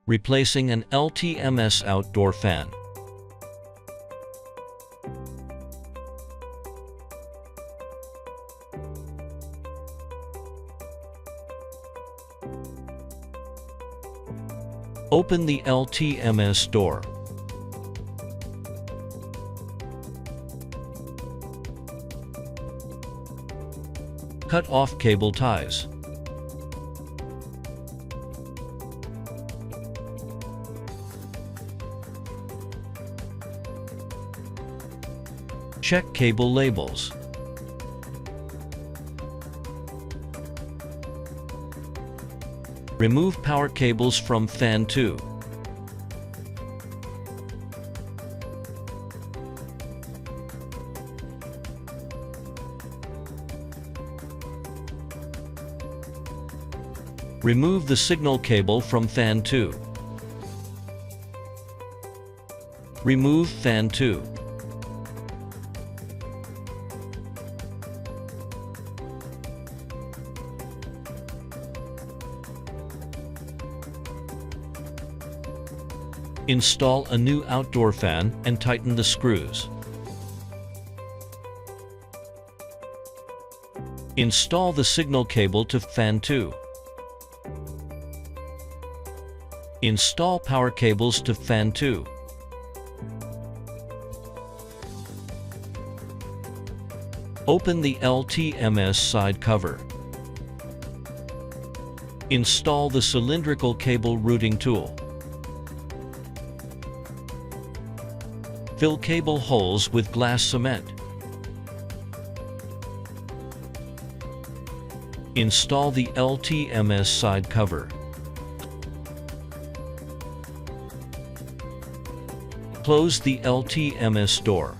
Replacing an LTMS outdoor fan. Open the LTMS door. Cut off cable ties. Check cable labels. Remove power cables from fan 2. Remove the signal cable from fan 2. Remove fan 2. Install a new outdoor fan and tighten the screws. Install the signal cable to fan 2. Install power cables to fan 2. Open the LTMS side cover. Install the cylindrical cable routing tool. Fill cable holes with glass cement. Install the LTMS side cover. Close the LTMS door.